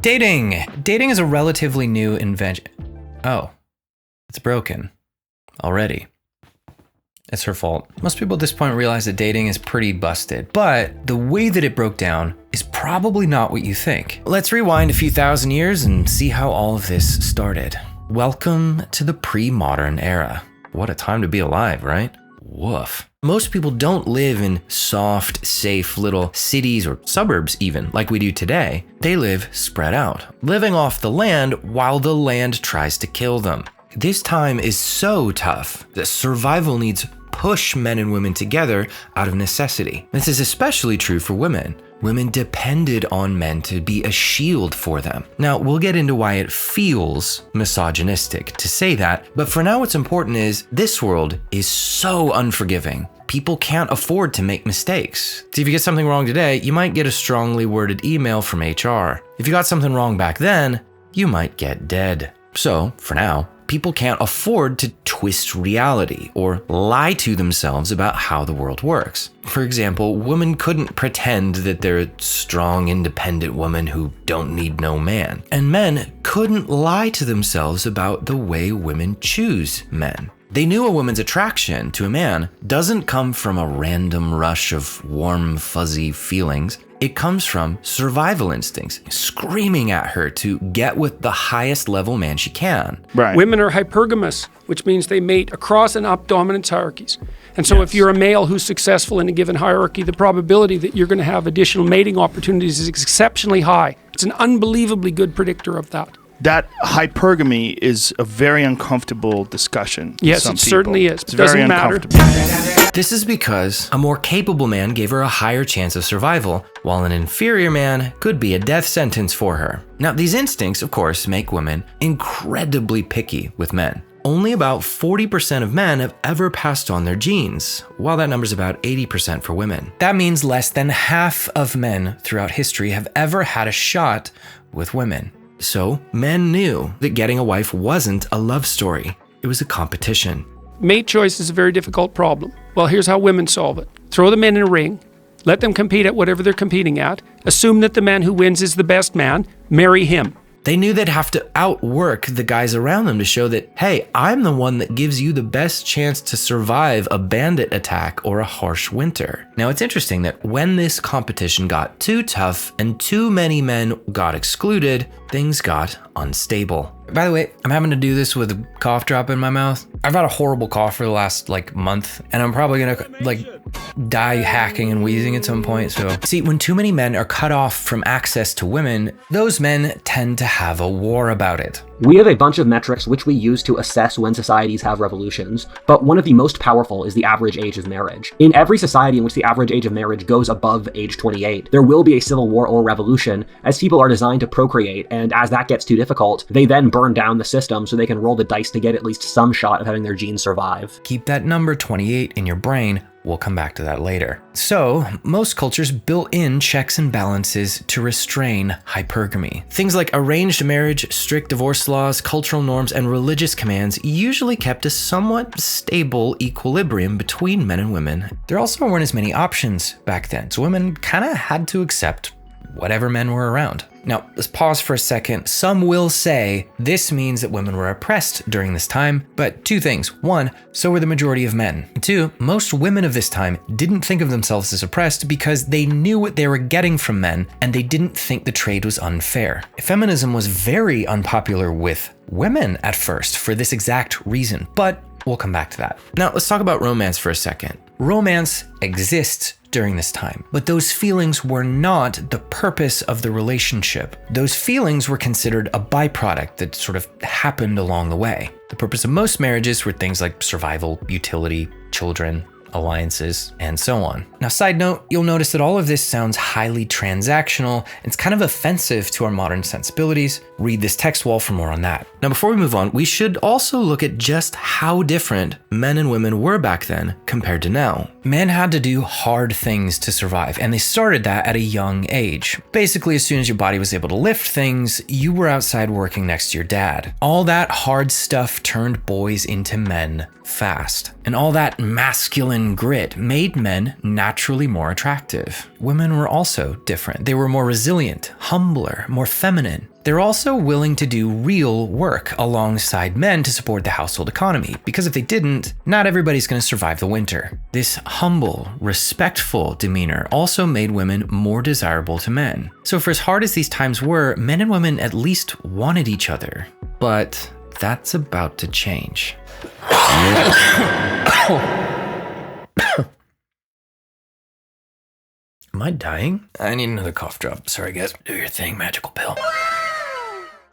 Dating. Dating is a relatively new invention. Oh, it's broken already. It's her fault. Most people at this point realize that dating is pretty busted, but the way that it broke down is probably not what you think. Let's rewind a few thousand years and see how all of this started. Welcome to the pre-modern era. What a time to be alive, right? Woof. Most people don't live in soft, safe little cities or suburbs even, like we do today. They live spread out, living off the land while the land tries to kill them. This time is so tough that survival needs push men and women together out of necessity. This is especially true for women. Women depended on men to be a shield for them. Now, we'll get into why it feels misogynistic to say that, but for now what's important is this world is so unforgiving. People can't afford to make mistakes. So if you get something wrong today, you might get a strongly worded email from HR. If you got something wrong back then, you might get dead. So, for now, people can't afford to twist reality or lie to themselves about how the world works. For example, women couldn't pretend that they're a strong, independent woman who don't need no man. And men couldn't lie to themselves about the way women choose men. They knew a woman's attraction to a man doesn't come from a random rush of warm, fuzzy feelings. It comes from survival instincts, screaming at her to get with the highest level man she can. Right. Women are hypergamous, which means they mate across and up dominance hierarchies. And so if you're a male who's successful in a given hierarchy, the probability that you're going to have additional mating opportunities is exceptionally high. It's an unbelievably good predictor of that. That hypergamy is a very uncomfortable discussion. Yes, it certainly is. It's It doesn't very matter. uncomfortable. This is because a more capable man gave her a higher chance of survival, while an inferior man could be a death sentence for her. Now, these instincts, of course, make women incredibly picky with men. Only about 40% of men have ever passed on their genes, while that number's about 80% for women. That means less than half of men throughout history have ever had a shot with women. So, men knew that getting a wife wasn't a love story. It was a competition. Mate choice is a very difficult problem. Well, here's how women solve it. Throw them in a ring, let them compete at whatever they're competing at, assume that the man who wins is the best man, marry him. They knew they'd have to outwork the guys around them to show that, hey, I'm the one that gives you the best chance to survive a bandit attack or a harsh winter. Now, it's interesting that when this competition got too tough and too many men got excluded, things got unstable. By the way, I'm having to do this with a cough drop in my mouth. I've had a horrible cough for the last month, and I'm probably gonna die hacking and wheezing at some point. So see, when too many men are cut off from access to women, those men tend to have a war about it. We have a bunch of metrics which we use to assess when societies have revolutions, but one of the most powerful is the average age of marriage. In every society in which the average age of marriage goes above age 28, there will be a civil war or revolution, as people are designed to procreate, and as that gets too difficult, they then burn down the system so they can roll the dice to get at least some shot of having their genes survive. Keep that number 28 in your brain. We'll come back to that later. So, most cultures built in checks and balances to restrain hypergamy. Things like arranged marriage, strict divorce laws, cultural norms, and religious commands usually kept a somewhat stable equilibrium between men and women. There also weren't as many options back then, so women kind of had to accept whatever men were around. Now, let's pause for a second. Some will say this means that women were oppressed during this time, but two things. One, so were the majority of men. Two, most women of this time didn't think of themselves as oppressed because they knew what they were getting from men and they didn't think the trade was unfair. Feminism was very unpopular with women at first for this exact reason, but we'll come back to that. Now, let's talk about romance for a second. Romance exists during this time, but those feelings were not the purpose of the relationship. Those feelings were considered a byproduct that sort of happened along the way. The purpose of most marriages were things like survival, utility, children, alliances, and so on. Now, side note, you'll notice that all of this sounds highly transactional. It's kind of offensive to our modern sensibilities. Read this text wall for more on that. Now, before we move on, we should also look at just how different men and women were back then compared to now. Men had to do hard things to survive, and they started that at a young age. Basically, as soon as your body was able to lift things, you were outside working next to your dad. All that hard stuff turned boys into men fast. And all that masculine and grit made men naturally more attractive. Women were also different. They were more resilient, humbler, more feminine. They're also willing to do real work alongside men to support the household economy, because if they didn't, not everybody's going to survive the winter. This humble, respectful demeanor also made women more desirable to men. So for as hard as these times were, men and women at least wanted each other. But that's about to change. Am I dying? I need another cough drop. Sorry guys. Do your thing, magical pill.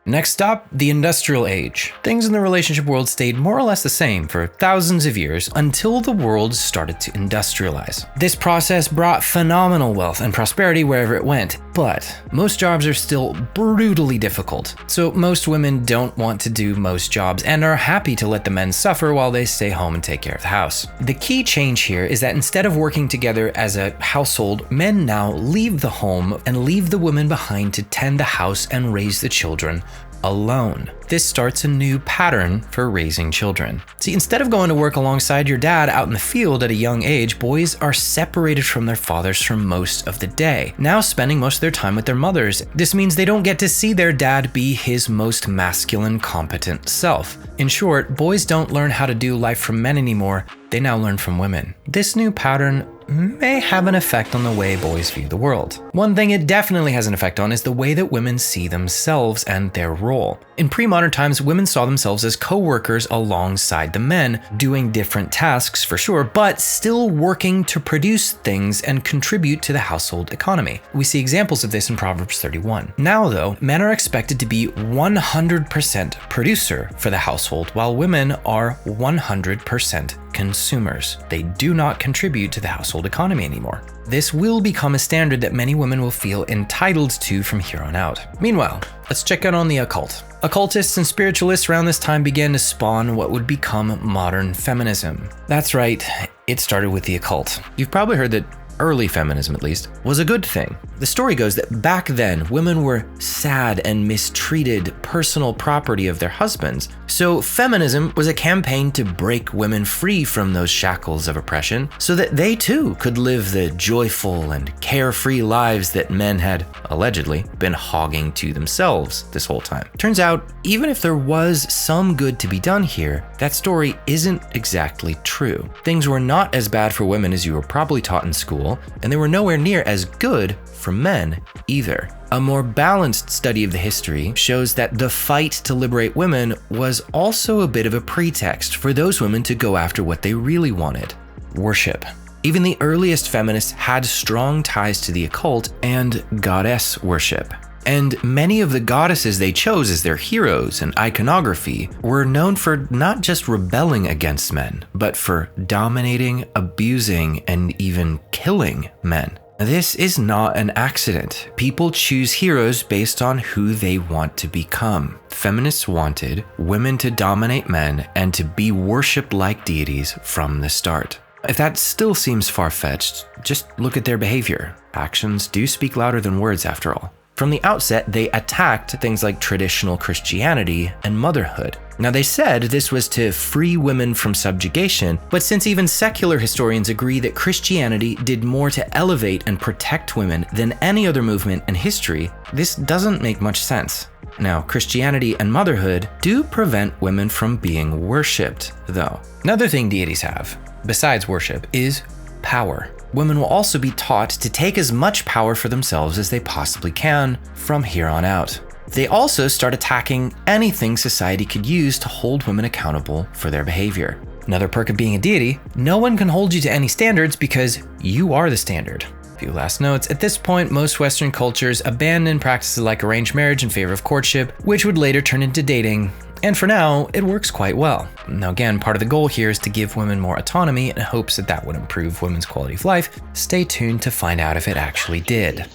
Next up, the Industrial Age. Things in the relationship world stayed more or less the same for thousands of years until the world started to industrialize. This process brought phenomenal wealth and prosperity wherever it went, but most jobs are still brutally difficult. So most women don't want to do most jobs and are happy to let the men suffer while they stay home and take care of the house. The key change here is that instead of working together as a household, men now leave the home and leave the women behind to tend the house and raise the children alone. This starts a new pattern for raising children. See, instead of going to work alongside your dad out in the field at a young age, boys are separated from their fathers for most of the day, now spending most of their time with their mothers. This means they don't get to see their dad be his most masculine, competent self. In short, boys don't learn how to do life from men anymore, they now learn from women. This new pattern may have an effect on the way boys view the world. One thing it definitely has an effect on is the way that women see themselves and their role. In pre-modern times, women saw themselves as co-workers alongside the men, doing different tasks for sure, but still working to produce things and contribute to the household economy. We see examples of this in Proverbs 31. Now though, men are expected to be 100% producer for the household, while women are 100% consumers. They do not contribute to the household economy anymore. This will become a standard that many women will feel entitled to from here on out. Meanwhile, let's check out on the occult. Occultists and spiritualists around this time began to spawn what would become modern feminism. That's right, it started with the occult. You've probably heard that early feminism at least, was a good thing. The story goes that back then, women were sad and mistreated personal property of their husbands. So feminism was a campaign to break women free from those shackles of oppression so that they too could live the joyful and carefree lives that men had, allegedly, been hogging to themselves this whole time. Turns out, even if there was some good to be done here, that story isn't exactly true. Things were not as bad for women as you were probably taught in school, and they were nowhere near as good for men either. A more balanced study of the history shows that the fight to liberate women was also a bit of a pretext for those women to go after what they really wanted: worship. Even the earliest feminists had strong ties to the occult and goddess worship. And many of the goddesses they chose as their heroes and iconography were known for not just rebelling against men, but for dominating, abusing, and even killing men. This is not an accident. People choose heroes based on who they want to become. Feminists wanted women to dominate men and to be worshipped like deities from the start. If that still seems far-fetched, just look at their behavior. Actions do speak louder than words, after all. From the outset, they attacked things like traditional Christianity and motherhood. Now, they said this was to free women from subjugation, but since even secular historians agree that Christianity did more to elevate and protect women than any other movement in history, this doesn't make much sense. Now, Christianity and motherhood do prevent women from being worshipped, though. Another thing deities have, besides worship, is power. Women will also be taught to take as much power for themselves as they possibly can from here on out. They also start attacking anything society could use to hold women accountable for their behavior. Another perk of being a deity, no one can hold you to any standards because you are the standard. A few last notes. At this point, most Western cultures abandon practices like arranged marriage in favor of courtship, which would later turn into dating. And for now, it works quite well. Now again, part of the goal here is to give women more autonomy in hopes that that would improve women's quality of life. Stay tuned to find out if it actually did.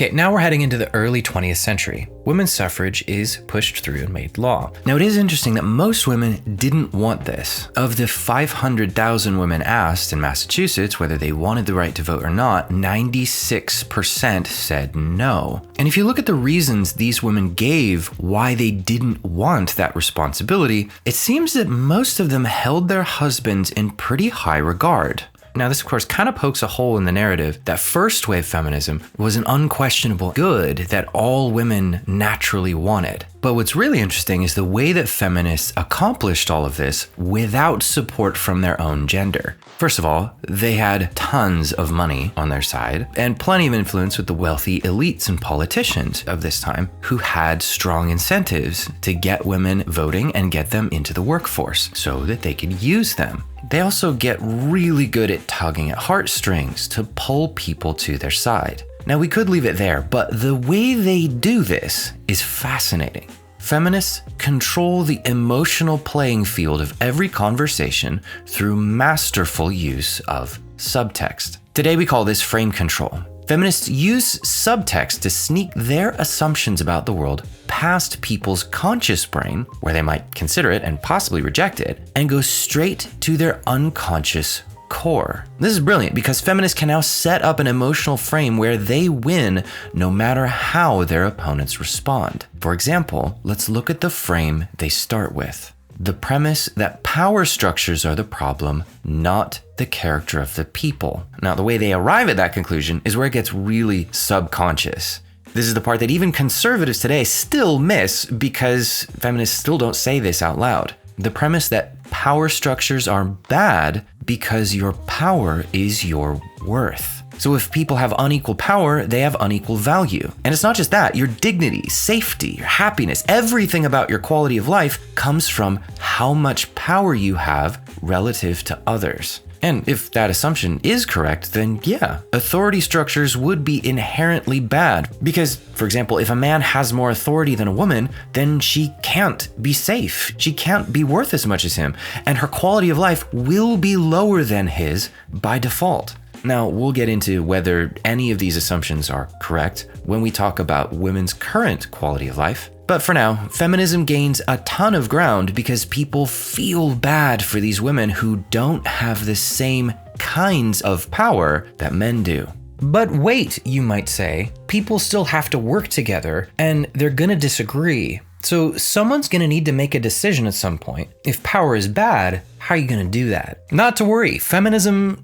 Okay, now we're heading into the early 20th century. Women's suffrage is pushed through and made law. Now, it is interesting that most women didn't want this. Of the 500,000 women asked in Massachusetts whether they wanted the right to vote or not, 96% said no. And if you look at the reasons these women gave why they didn't want that responsibility, it seems that most of them held their husbands in pretty high regard. Now, this, of course, kind of pokes a hole in the narrative that first wave feminism was an unquestionable good that all women naturally wanted. But what's really interesting is the way that feminists accomplished all of this without support from their own gender. First of all, they had tons of money on their side and plenty of influence with the wealthy elites and politicians of this time who had strong incentives to get women voting and get them into the workforce so that they could use them. They also get really good at tugging at heartstrings to pull people to their side. Now, we could leave it there, but the way they do this is fascinating. Feminists control the emotional playing field of every conversation through masterful use of subtext. Today, we call this frame control. Feminists use subtext to sneak their assumptions about the world past people's conscious brain, where they might consider it and possibly reject it, and go straight to their unconscious core. This is brilliant because feminists can now set up an emotional frame where they win no matter how their opponents respond. For example, let's look at the frame they start with. The premise that power structures are the problem, not the character of the people. Now, the way they arrive at that conclusion is where it gets really subconscious. This is the part that even conservatives today still miss because feminists still don't say this out loud. The premise that power structures are bad because your power is your worth. So if people have unequal power, they have unequal value. And it's not just that, your dignity, safety, your happiness, everything about your quality of life comes from how much power you have relative to others. And if that assumption is correct, then yeah, authority structures would be inherently bad. Because, for example, if a man has more authority than a woman, then she can't be safe. She can't be worth as much as him. And her quality of life will be lower than his by default. Now, we'll get into whether any of these assumptions are correct when we talk about women's current quality of life. But for now, feminism gains a ton of ground because people feel bad for these women who don't have the same kinds of power that men do. But wait, you might say, people still have to work together and they're gonna disagree. So someone's gonna need to make a decision at some point. If power is bad, how are you gonna do that? Not to worry, feminism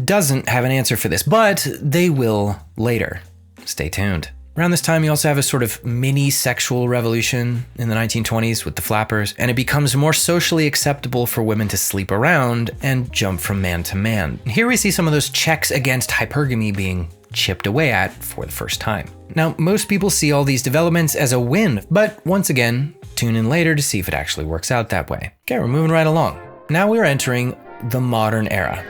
doesn't have an answer for this, but they will later. Stay tuned. Around this time, you also have a sort of mini sexual revolution in the 1920s with the flappers, and it becomes more socially acceptable for women to sleep around and jump from man to man. Here we see some of those checks against hypergamy being chipped away at for the first time. Now, most people see all these developments as a win, but once again, tune in later to see if it actually works out that way. Okay, we're moving right along. Now we're entering the modern era.